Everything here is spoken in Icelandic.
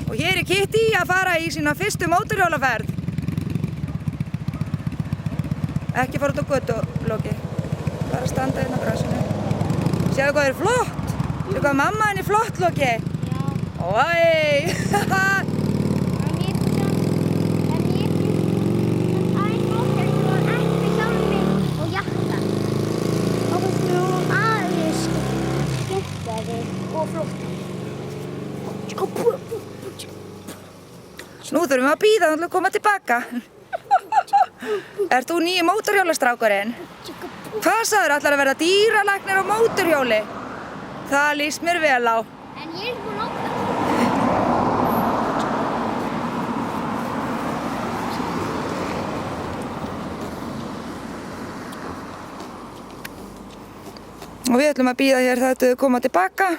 Og hér er Kitty að fara í sína fyrstu mótorhjólaferð. Ekki fara út á götu, Loki. Bara að standa hérna á grasinu. Sjáðu hvað er flott. Sjáðu hvað mamma henni er flott, Loki. Já. Oj! Nú þurfum við að bíða þannig að koma tilbaka. Ert þú nýji mótorhjólastrákurinn? Hvað sagður, ætlar að verða dýralæknir á mótorhjóli? Það líst mér vel á. En ég er búin að Og við ætlum að bíða hér þetta koma tilbaka.